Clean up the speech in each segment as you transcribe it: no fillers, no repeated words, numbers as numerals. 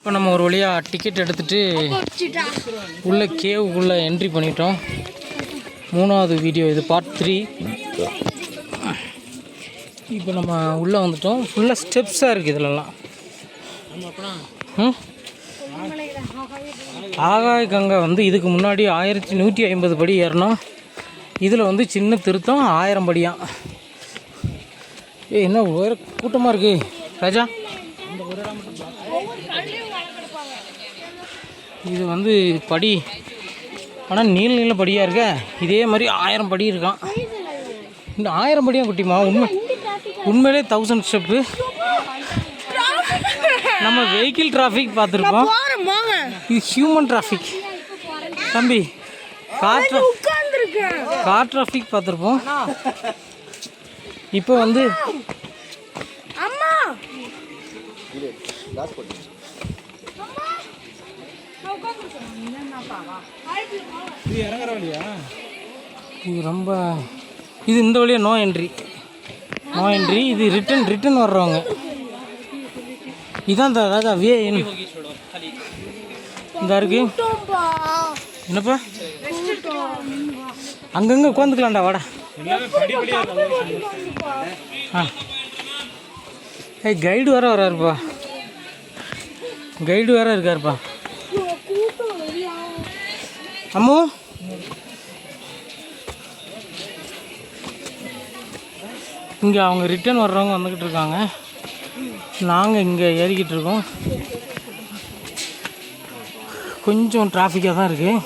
இப்போ நம்ம ஒரு வழியாக டிக்கெட் எடுத்துகிட்டு உள்ள கேவுக்குள்ளே என்ட்ரி பண்ணிட்டோம். 3வது வீடியோ இது, பார்ட் 3. இப்போ நம்ம உள்ளே வந்துட்டோம். ஃபுல்லாக ஸ்டெப்ஸாக இருக்குது இதிலலாம். ஆகாய கங்கை வந்து இதுக்கு முன்னாடி 1150 படி ஏறணும். இதில் வந்து சின்ன திருத்தம் 1000 படியாக. என்ன வேறு கூட்டமாக இருக்குது ராஜா. இது வந்து படி, ஆனால் நீள படியாக இருக்க. இதே மாதிரி 1000 படி இருக்கான். இந்த 1000 படியாக குட்டிமா உண்மையிலே 1000 ஸ்டெப்பு. நம்ம வெஹிக்கிள் டிராஃபிக் பார்த்துருப்போம், இது ஹியூமன் டிராஃபிக் தம்பி. கார் டிராஃபிக் பார்த்துருப்போம். இப்போ வந்து இது ரொம்ப இது இந்த வழியாக நோ என்ட்ரி. இது ரிட்டன் வர்றவங்க. இதான் இந்த ராஜா விஏஎன் இந்த இருக்கு. என்னப்பா அங்கங்கே உட்காந்துக்கலாம்டா, வாடா. கைடு வேற வராருப்பா, கைடு வேற இருக்காருப்பா. அம்மு இங்கே அவங்க ரிட்டர்ன் வர்றவங்க வந்துக்கிட்டு இருக்காங்க. நாங்கள் இங்கே ஏறிக்கிட்டு இருக்கோம். கொஞ்சம் டிராஃபிக்காக தான் இருக்குது,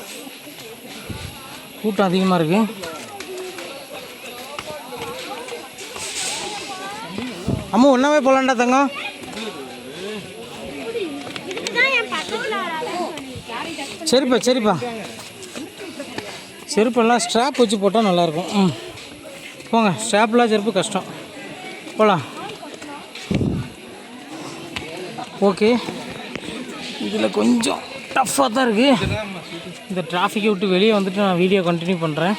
கூட்டம் அதிகமாக இருக்குது. அம்மா ஒன்றாவே போகலான்டா தங்கம். சரிப்பா செருப்பெல்லாம் ஸ்ட்ராப் வச்சு போட்டால் நல்லாயிருக்கும். போங்க, ஸ்ட்ராப்லாம் செருப்பு கஷ்டம். போகலாம். ஓகே, இதில் கொஞ்சம் டஃப்பாக தான் இருக்குது. இந்த டிராஃபிக்கை விட்டு வெளியே வந்துட்டு நான் வீடியோ கண்டினியூ பண்ணுறேன்.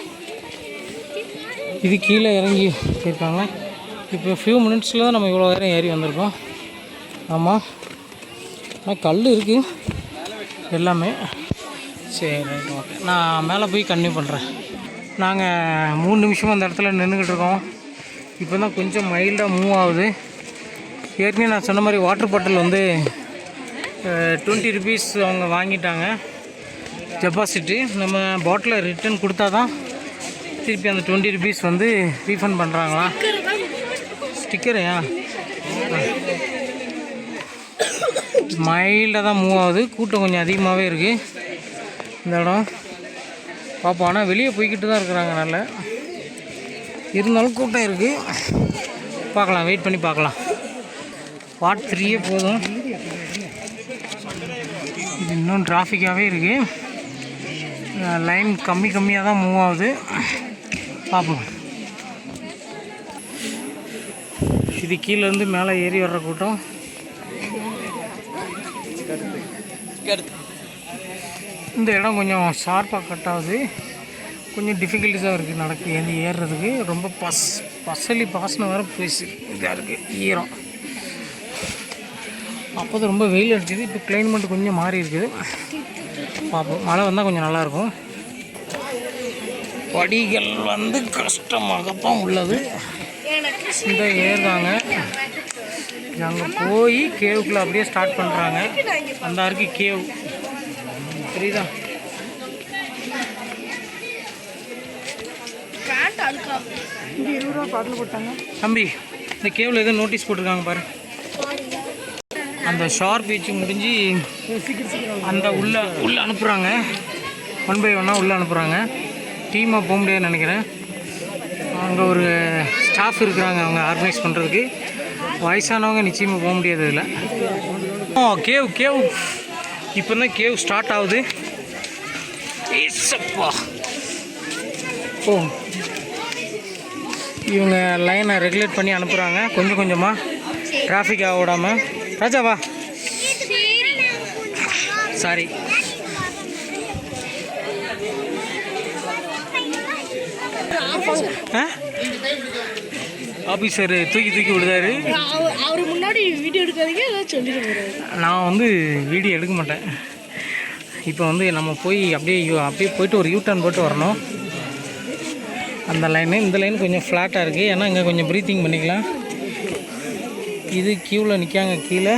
இது கீழே இறங்கி போயிருக்காங்க. இப்போ ஃபியூ மினிட்ஸில் தான் நம்ம இவ்வளோ நேரம் ஏறி வந்திருக்கோம். ஆமாம், ஆனால் கல் இருக்குது எல்லாமே. சரி, ஓகே, நான் மேலே போய் கண்டினியூ பண்ணுறேன். நாங்கள் 3 நிமிஷம் அந்த இடத்துல நின்றுக்கிட்டு இருக்கோம். இப்போ தான் கொஞ்சம் மைல்டாக மூவ் ஆகுது. ஏற்கனவே நான் சொன்ன மாதிரி வாட்டர் பாட்டில் வந்து 20 ருபீஸ் அவங்க வாங்கிட்டாங்க டெபாசிட்டு. நம்ம பாட்டிலை ரிட்டன் கொடுத்தா தான் திருப்பி அந்த 20 ருபீஸ் வந்து ரீஃபண்ட் பண்ணுறாங்களா. ஸ்டிக்கரையா மைல்டாக தான் மூவ் ஆகுது. கூட்டம் கொஞ்சம் அதிகமாகவே இருக்குது இந்த இடம் பார்ப்போம். ஆனால் வெளியே போய்கிட்டு தான் இருக்கிறாங்க, நல்லா இருந்தாலும் கூட்டம் இருக்குது. பார்க்கலாம், வெயிட் பண்ணி பார்க்கலாம். பார்ட் 3 போதும். இது இன்னும் டிராஃபிக்காகவே இருக்குது. லைன் கம்மியாக தான் மூவ் ஆகுது. பார்ப்போம். இது கீழேருந்து மேலே ஏறி வர்ற கூட்டம். இந்த இடம் கொஞ்சம் ஷார்ப்பாக கட் ஆகுது. கொஞ்சம் டிஃபிகல்ட்டிஸாக இருக்குது ஏறுறதுக்கு. ரொம்ப பசலி பாசனம் வேறு போயிடுச்சு. இதாக இருக்குது, ஈரம். அப்போ தான் ரொம்ப வெயில் அடிச்சிது. இப்போ கிளைமேட் கொஞ்சம் மாறி இருக்குது. பார்ப்போம், மழை வந்தால் கொஞ்சம் நல்லாயிருக்கும். படிகள் வந்து கஷ்டமாகத்தான் உள்ளது. இந்த ஏறுறாங்க, அங்கே போய் கேவுக்குள்ளே அப்படியே ஸ்டார்ட் பண்ணுறாங்க. அந்த இருக்கு கேவ், தெரியுதா? இது 20 ரூபா பாட்டில் போட்டாங்க தம்பி. இந்த கேவில் எதுவும் நோட்டீஸ் போட்டிருக்காங்க பாரு. அந்த ஷார்ப் பீச் முடிஞ்சு அந்த உள்ள அனுப்புகிறாங்க. 1 by 1 உள்ளே அனுப்புகிறாங்க. டீமாக போக முடியாதுன்னு நினைக்கிறேன். அங்கே ஒரு ஸ்டாஃப் இருக்கிறாங்க அவங்க ஆர்கனைஸ் பண்ணுறதுக்கு. வயசானவங்க நிச்சயமாக போக முடியாது இதில். கேவ் இப்போ தான் கேவ் ஸ்டார்ட் ஆகுது. ஓ, இவங்க லைனை ரெகுலேட் பண்ணி அனுப்புகிறாங்க கொஞ்சம் கொஞ்சமாக, டிராஃபிக் ஆக விடாமல். ராஜாவா, சாரி. ஆஃபீஸர் தூக்கி விடுதாரு. முன்னாடி வீடியோ எடுக்காதீங்க சொல்லிட்டு போகிறேன். நான் வந்து வீடியோ எடுக்க மாட்டேன். இப்போ வந்து நம்ம போய் அப்படியே போயிட்டு ஒரு யூட்டர்ன் போட்டு வரணும். அந்த லைனு இந்த லைன் கொஞ்சம் ஃப்ளாட்டாக இருக்குது, ஏன்னா இங்கே கொஞ்சம் ப்ரீத்திங் பண்ணிக்கலாம். இது க்யூவில் நிற்காங்க. கீழே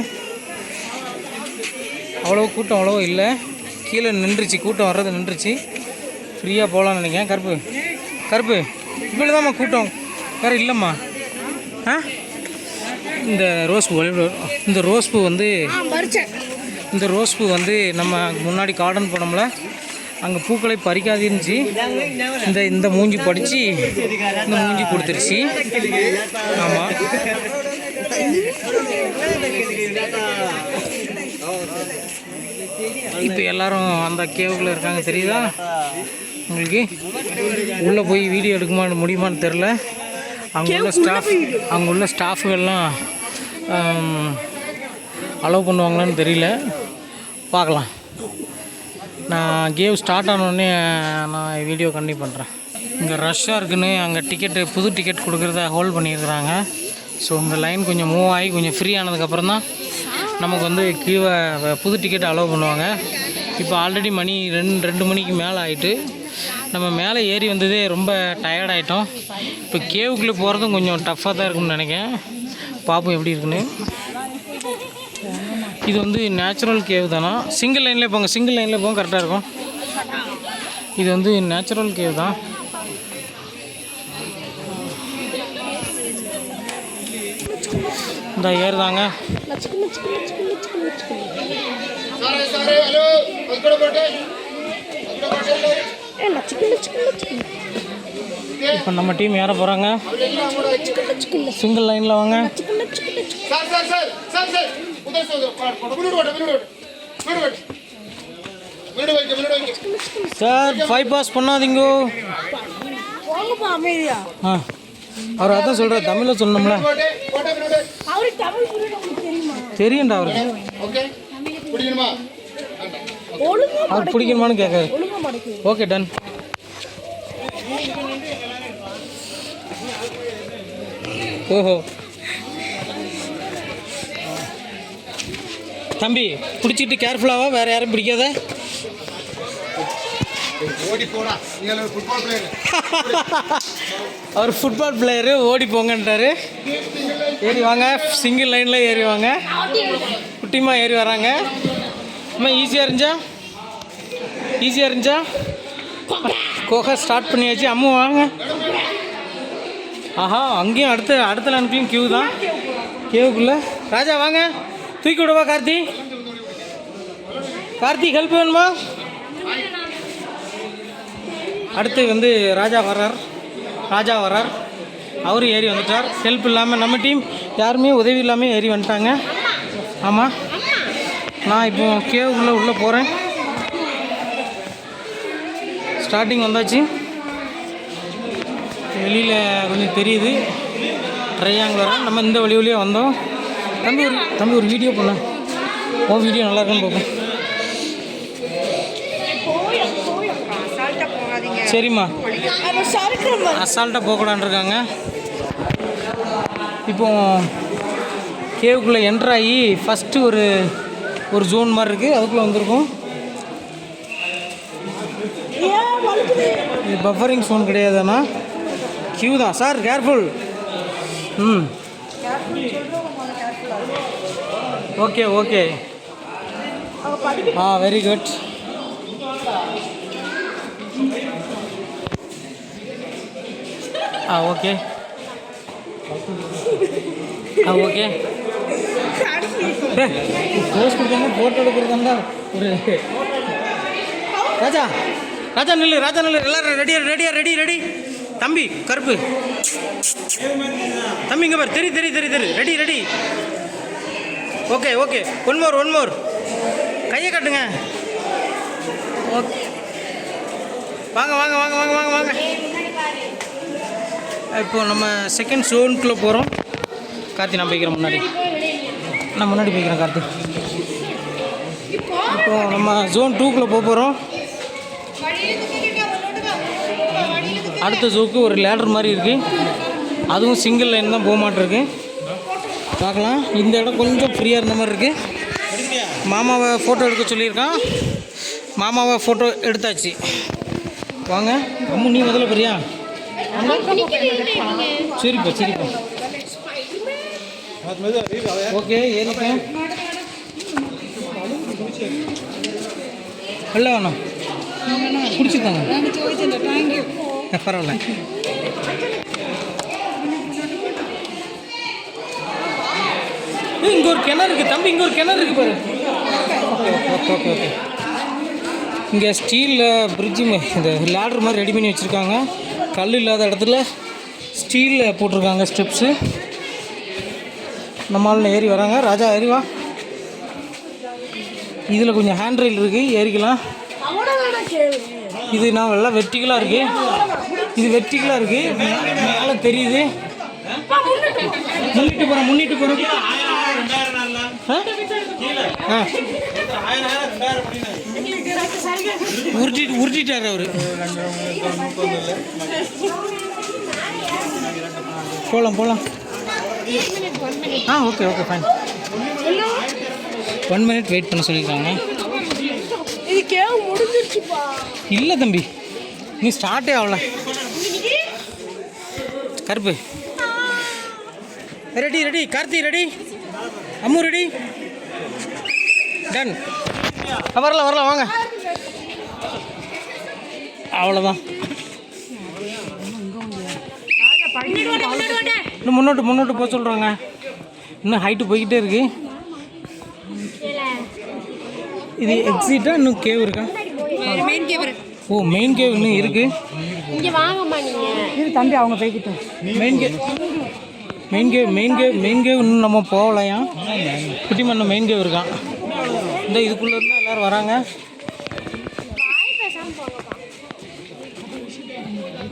அவ்வளோ கூட்டம் அவ்வளோ இல்லை, கீழே நின்றுச்சு, கூட்டம் வர்றது நின்றுச்சு. ஃப்ரீயாக போகலான்னு நினைக்கிறேன். கருப்பு இவ்வளோ தான்மா கூட்டம், வேறு இல்லைம்மா. இந்த ரோஸ் பூ வந்து இந்த ரோஸ் பூ வந்து நம்ம முன்னாடி கார்டன் போனோம்ல, அங்கே பூக்களை பறிக்காது இருந்துச்சு. இந்த மூஞ்சி படித்து இந்த மூஞ்சி கொடுத்துருச்சு. ஆமாம், இப்போ எல்லோரும் அந்த கேவுக்குள்ளே இருக்காங்க. தெரியுதா உங்களுக்கு? உள்ளே போய் வீடியோ எடுக்க முடியுமான்னு தெரில. அங்கே உள்ள ஸ்டாஃபுகள்லாம் அலோவ் பண்ணுவாங்களான்னு தெரியல, பார்க்கலாம். நான் கேவ் ஸ்டார்ட் ஆனோடனே நான் வீடியோ கண்டினியூ பண்ணுறேன். இங்கே ரஷ்ஷாக இருக்குன்னு அங்கே புது டிக்கெட் கொடுக்குறத ஹோல்ட் பண்ணியிருக்கிறாங்க. ஸோ இந்த லைன் கொஞ்சம் மூவ் ஆகி கொஞ்சம் ஃப்ரீ ஆனதுக்கப்புறம் தான் நமக்கு வந்து கீழே புது டிக்கெட் அலோவ் பண்ணுவாங்க. இப்போ ஆல்ரெடி மணி 2 மணிக்கு மேலே ஆகிட்டு, நம்ம மேலே ஏறி வந்ததே ரொம்ப டயர்டாயிட்டோம். இப்போ கேவுக்குள்ளே போகிறதும் கொஞ்சம் டஃப்பாக தான் இருக்குன்னு நினைக்கிறேன். பார்ப்போம் எப்படி இருக்குன்னு. இது வந்து நேச்சுரல் கேவ் தானா? சிங்கிள் லைனில் போங்க, கரெக்டாக இருக்கும். இது வந்து நேச்சுரல் கேவ் தான். இந்த ஏறுதாங்க. இப்போ நம்ம டீம் ஏற போகிறாங்க. சிங்கிள் லைனில் வாங்க. சார் 5 பாஸ் பண்ணாதீங்க. அவர் அதான் சொல்கிறார், தமிழில் சொல்லணும்ல. தெரியும்டா அவருக்கு. அவர் பிடிக்கணுமான்னு கேட்காரு. Okay, done. ஓஹோ தம்பி, பிடிச்சிட்டு கேர்ஃபுல்லாவா, வேறு யாரும் பிடிக்காத. அவர் ஃபுட்பால் பிளேயரு, ஓடி போங்கன்றாரு. ஏறி வாங்க, சிங்கிள் லைனில் ஏறி வாங்க. குட்டிமா ஏறி வராங்க. அம்மா ஈஸியாக இருந்துச்சா? கோகா ஸ்டார்ட் பண்ணியாச்சு. அம்மா வாங்க. ஆஹா, அங்கேயும் அடுத்த லைனுக்குள்ளேயும் கியூ தான். கேவுக்குள்ளே ராஜா வாங்க, தூக்கி விடுவா. கார்த்தி ஹெல்ப் வேணுமா? அடுத்து வந்து ராஜா வர்றார். அவரும் ஏறி வந்துட்டார். ஹெல்ப் இல்லாமல் நம்ம டீம் யாருமே உதவி இல்லாமல் ஏறி வந்துட்டாங்க. ஆமாம், நான் இப்போ கேவுக்குள்ளே உள்ளே போகிறேன். ஸ்டார்டிங் வந்தாச்சு. வெளியில் கொஞ்சம் தெரியுது ட்ரையாங்கிள். நம்ம இந்த வழியிலேயே வந்தோம். தம்பி ஒரு வீடியோ பண்ண. வீடியோ நல்லா இருக்குன்னு பார்ப்போம். சரிம்மா, அசால்ட்டாக போகக்கூடான்னு இருக்காங்க. இப்போ கேவுக்குள்ளே என்ட்ராகி ஃபஸ்ட்டு ஒரு ஜோன் மாதிரி இருக்குது, அதுக்குள்ளே வந்திருக்கும். இது பஃபரிங் ஜோன் கிடையாதுண்ணா, கியூ தான். Sir careful. Okay. Very good. Okay. Post கொடுத்தாங்க, ஃபோட்டோ எடுக்கிறதாண்டா. ஒரு ராஜா நில்லு. எல்லோரும் ரெடி. தம்பி கருப்பு தம்பி இங்கே பாரு. தெரி. ரெடி. ஓகே. One more. கையை காட்டுங்க. ஓகே, வாங்க. இப்போ நம்ம செகண்ட் ஜோனுக்குள்ளே போகிறோம். கார்த்தி, நான் போய்க்கிறேன் முன்னாடி போய்க்கிறேன் கார்த்தி. இப்போ நம்ம ஜோன் 2க்குள்ளே போகிறோம். அடுத்த ஜோனுக்கு ஒரு லேடர் மாதிரி இருக்குது. அதுவும் சிங்கிள் லைன் தான் போக மாட்டிருக்கு. பார்க்கலாம். இந்த இடம் கொஞ்சம் ஃப்ரீயாக இருந்த மாதிரி இருக்குது. மாமாவை ஃபோட்டோ எடுக்க சொல்லியிருக்கான். மாமாவை ஃபோட்டோ எடுத்தாச்சு. வாங்க அம்மு, நீ முதல்ல போறியா? சரிப்பா சரிப்பா. ஓகே ஏறிட்டேன். இல்லை வேணாம், குடிச்சுக்கோங்க. பரவாயில்ல. இங்கே ஒரு கிணறு இருக்குது தம்பி, இங்கே ஒரு கிணறு இருக்குது பாரு. Okay okay okay okay. இங்கே ஸ்டீலில் பிரிட்ஜு இந்த லேடர் மாதிரி ரெடி பண்ணி வச்சுருக்காங்க. கல் இல்லாத இடத்துல ஸ்டீலில் போட்டிருக்காங்க ஸ்டெப்ஸு. நம்மளால ஏறி வராங்க. ராஜா ஏறி வா. இதில் கொஞ்சம் ஹேண்ட் ரெயில் இருக்குது, ஏறிக்கலாம். இது நான் எல்லாம் வெர்டிகலாக இருக்குது. இது வெர்டிகலாக இருக்குது, மேலே தெரியுது. முன்னிட்டு போகிறேன். உருட்டிட்டார் அவர். போகலாம். Okay okay fine. 1 minute wait பண்ண சொல்லியிருக்காங்க. இல்லை தம்பி, நீ ஸ்டார்ட்டே ஆகல. Karuppu ready. Karthi ready. Ammu ready. Done. வரலாம் வாங்க. அவ்வளோதான். இன்னும் முன்னோட்டு போக சொல்கிறாங்க. இன்னும் ஹைட்டு போய்கிட்டே இருக்கு. இது எக்ஸிட்டா இன்னும் கேவ் இருக்கா? ஓ மெயின் கேவ் இன்னும் இருக்கு. தம்பி அவங்க போய்கிட்டோம். மெயின் கேவ் இன்னும் நம்ம போகலையா? குட்டிமண்ண மெயின் கேவ் இருக்கான். இந்த இதுக்குள்ளே இருந்தால் எல்லோரும் வராங்க.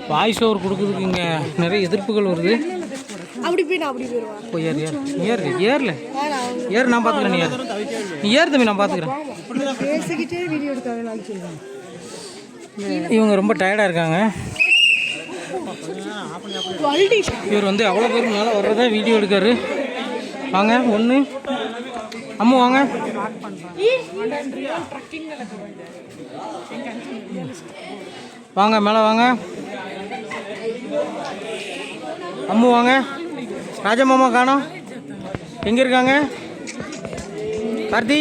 வாய்ஸ் ஓவர் கொடுக்குறதுக்கு இங்கே நிறைய எதிர்ப்புகள் வருது. ஏறு நான் பார்த்துக்கிறேன். நீ ஏறு தம்பி, நான் பார்த்துக்கிறேன். இவங்க ரொம்ப டயர்டாக இருக்காங்க. இவர் வந்து அவ்வளோ பேர் மேலே வர்றதா வீடியோ எடுக்காரு. வாங்க ஒன்று அம்மா வாங்க. வாங்க மேலே வாங்க. அம்மு வாங்க. ராஜா மாமா காணோம், எங்கே இருக்காங்க? கார்த்தி,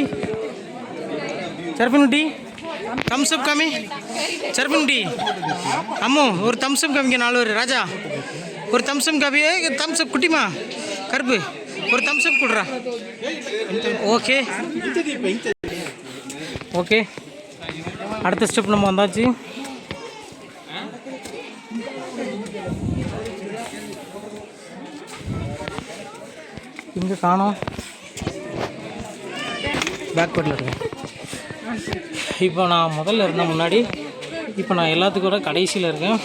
சர்பினுட்டி தம்ஸ்அப் காமி. சர்பினுட்டி அம்மு ஒரு தம்ஸ்அப் காமிங்க. 4 பேர். ராஜா ஒரு தம்ஸ்அப் காமி. தம்ஸ்அப் குட்டிமா. கருப்பு ஒரு தம்ஸ்அப் கொடுறா. Okay okay. அடுத்த ஸ்டெப் நம்ம வந்தாச்சு. இங்கே காணோம், பேக்வேர்டில் இருக்கேன். இப்போ நான் முதல்ல இருந்தேன் முன்னாடி. இப்போ நான் எல்லாத்துக்கூட கடைசியில் இருக்கேன்.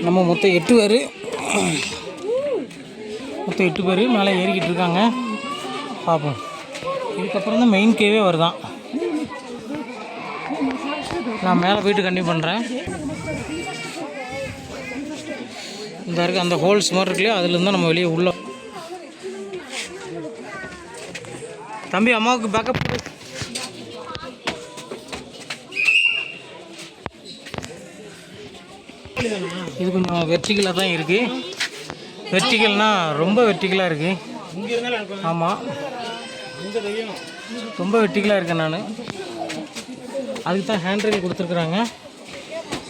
நம்ம மொத்தம் 8 பேர் மேலே ஏறிக்கிட்டு இருக்காங்க. பார்ப்போம். இதுக்கப்புறம் தான் மெயின் கேவே வருதான். நான் மேலே போய்ட்டு கண்டினியூ பண்ணுறேன். இந்த இருக்குது அந்த ஹோல்ஸ் மாதிரி இருக்குல்லையோ, அதுலேருந்து நம்ம வெளியே உள்ள. தம்பி அம்மாவுக்கு பேக்கப். இது கொஞ்சம் வெர்டிகலாக தான் இருக்குது. வெர்டிகல்னால் ரொம்ப வெர்டிகலாக இருக்குது. ஆமாம், ரொம்ப வெர்டிகலாக இருக்கேன் நான். அதுக்கு தான் ஹேண்ட் ரெயில் கொடுத்துருக்குறாங்க.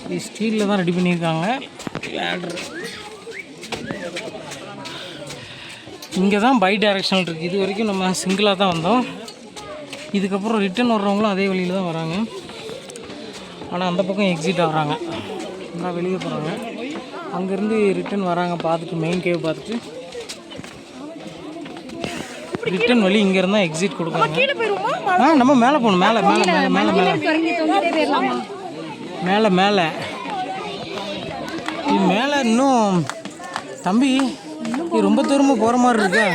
இது ஸ்டீலில் தான் ரெடி பண்ணியிருக்காங்க. லேடர் இங்கே தான் பை டைரக்ஷனல் இருக்குது. இது வரைக்கும் நம்ம சிங்கிளாக தான் வந்தோம். இதுக்கப்புறம் ரிட்டன் வர்றவங்களும் அதே வழியில் தான் வராங்க. ஆனால் அந்த பக்கம் எக்ஸிட் ஆகிறாங்க. நல்லா வெளியே போகிறாங்க. அங்கேருந்து ரிட்டன் வராங்க. பார்த்துட்டு மெயின் கேவ் பார்த்துட்டு ரிட்டன் வழி இங்கேருந்து தான் எக்ஸிட் கொடுக்குறாங்க. நம்ம மேலே போகணும். மேலே இது மேலே இன்னும் தம்பி இது ரொம்ப தூரமாக போகிற மாதிரி இருக்கு.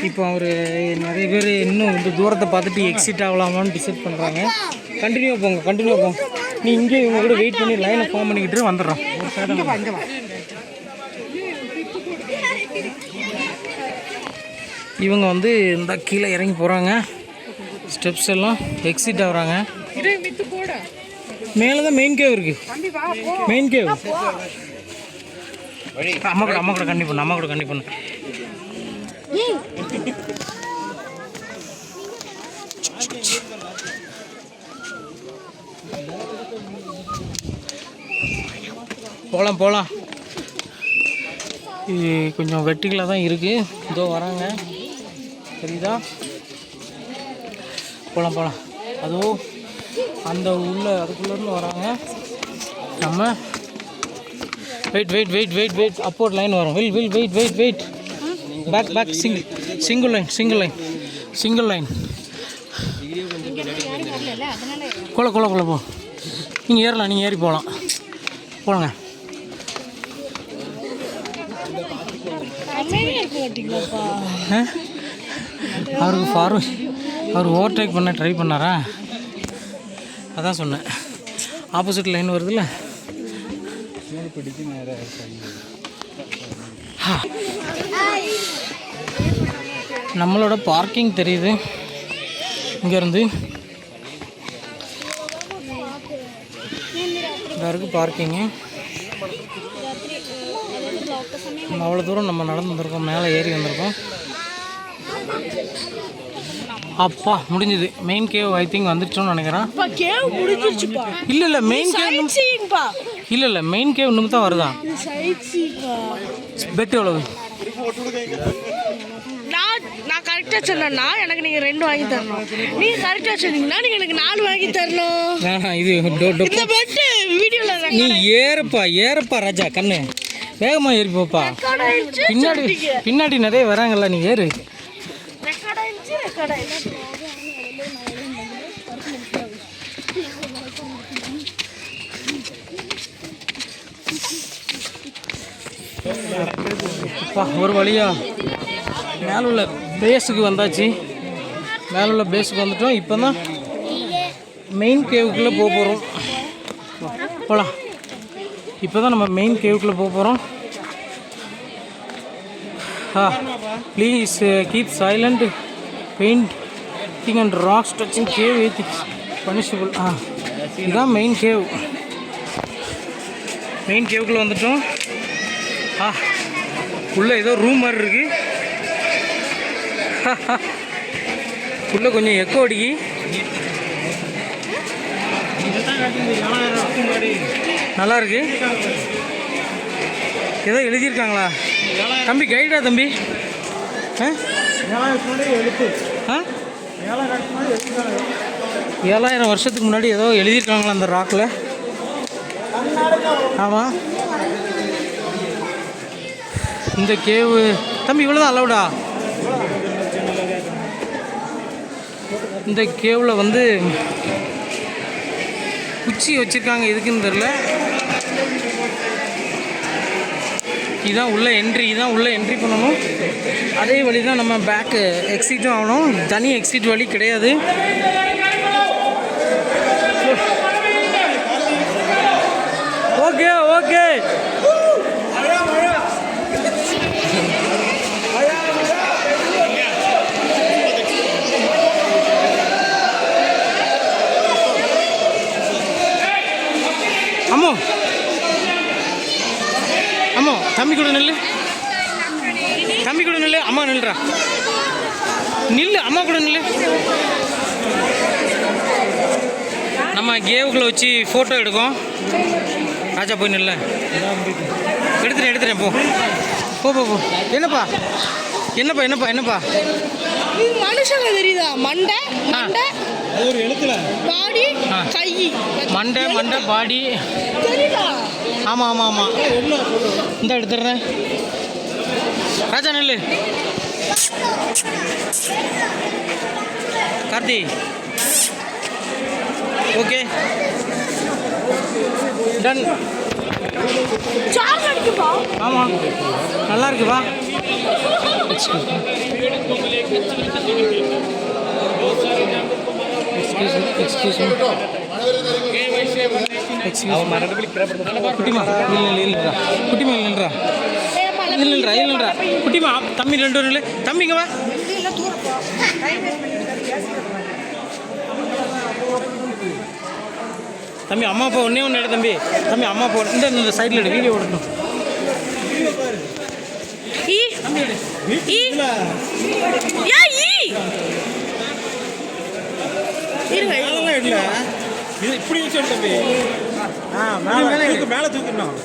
இப்போ அவர் நிறைய பேர் இன்னும் இந்த தூரத்தை பார்த்துட்டு எக்ஸிட் ஆகலாமான்னு டிசைட் பண்ணுறாங்க. கண்டினியூ போங்க. நீ இங்கே இவங்க கூட வெயிட் பண்ணி லைனை ஃபார்ம் பண்ணிக்கிட்டு வந்துடுறோம். இவங்க வந்து இந்த கீழே இறங்கி போகிறாங்க. ஸ்டெப்ஸ் எல்லாம் எக்ஸிட் ஆகுறாங்க. மேலே தான் மெயின் கேவ் இருக்குது. மெயின் கேவ் அம்மா கூட கண்டிப்பாக பண்ணு. அம்மா கூட கண்டிப்பாக பண்ணு. போகலாம். இது கொஞ்சம் வெட்டிகளாக தான் இருக்குது. இதோ வராங்க, தெரியுதா? போகலாம். அதோ அந்த அதுக்குள்ளேருந்து வராங்க. நம்ம வெயிட் அப்போர்ட் லைன் வரும். வெயிட் பேக் சிங்கிள் லைன் கொள்ள போ. நீங்கள் ஏறலாம், நீங்கள் ஏறி போகலாங்க. அவர் ஓவர்டேக் பண்ண ட்ரை பண்ணாரா? அதான் சொன்னேன். ஆப்போசிட் லைன் வருதுல்ல. நம்மளோட பார்க்கிங் தெரியுது இங்கேருந்து. இதாக இருக்குது பார்க்கிங்கு. அவ்வளோ தூரம் நம்ம நடந்து வந்திருக்கோம், மேலே ஏறி வந்திருக்கோம். அப்பா முடிஞ்சது. மெயின் கேவ் ஐ திங்க் வந்துட்டோம்னு நினைக்கிறேன். இல்லை மெயின் கேவ் இல்லை மெயின் கேவ் இன்னும் தான் வருதா? பெட் எவ்வளவு? நான் கரெக்டாக சொன்னேன்னா எனக்கு நீங்கள் 2 வாங்கி தரணும். நீங்கள் கரெக்டாக சொன்னீங்கன்னா நீங்கள் எனக்கு 4 வாங்கி தரணும். இது இந்த பெட்டு வீடியோவில் நீ ஏறப்பா ராஜா கண்ணு, வேகமாக ஏறி போப்பா. பின்னாடி நிறைய வராங்கல்ல, நீ ஏறு. ஒரு வழியா மேலே உள்ள பேஸுக்கு வந்தாச்சு. மேலே உள்ள பேஸுக்கு வந்துட்டோம். இப்போ தான் மெயின் கேவுக்குள்ளே போகிறோம். போகலாம். இப்போ தான் நம்ம மெயின் கேவுக்குள்ளே போகிறோம். Please keep silent. Painting and rocks touching cave with punishable. இதுதான் மெயின் கேவ். மெயின் கேவுக்குள்ளே வந்துட்டோம். உள்ளே ஏதோ ரூம் மாதிரி இருக்குது. உள்ளே கொஞ்சம் எக்கோ அடிக்கி. நல்லா இருக்கு. ஏதோ எழுதியிருக்காங்களா தம்பி? கைடா தம்பி? 7000 வருஷத்துக்கு முன்னாடி ஏதோ எழுதியிருக்காங்களா அந்த ராக்கில்? ஆமாம். இந்த கேவு தம்பி இவ்வளோதான் அலவுடா? இந்த கேவில் வந்து குச்சி வச்சுருக்காங்க, எதுக்குன்னு தெரில. இதுதான் உள்ள என்ட்ரி பண்ணணும். அதே வழி தான் நம்ம பேக்கு எக்ஸிட்டும் ஆகணும். தனி எக்ஸிட் வழி கிடையாது. ஓகே அம்மா தம்பி கூட நில்லு. அம்மா நில்றா. நில்லு, அம்மா கூட நில்லு. நம்ம கேவுக்குள்ளே வச்சு ஃபோட்டோ எடுக்கும். ராஜா போய் நில்ல. எடுத்துட்டேன் போ. என்னப்பா மனுஷங்க தெரியுதா? மண்டை ஒரு எழுத்துல பாடி கை மண்டை பாடி தெரியுதா? ஆமாம் இந்த எடுத்துடுறேன். ராஜா நெல்லு. Karthi okay done. ஆமாம் நல்லா இருக்குப்பா. எக்ஸ்கியூஸ் மீ குட்டிமா இல்லைன்றா குட்டிமா இல்லைன்றா இல்லைன்றா குட்டிமா தம்பி 2 இல்லை தம்பிங்க வா தம்பி அம்மா அப்பா ஒன்றே ஒன்று எடு தம்பி தம்பி அம்மா அப்பா இந்த சைடில் எடு வீடியோ எடுக்கணும் இது இப்படி வச்சு தம்பி மேலே தூக்கணும்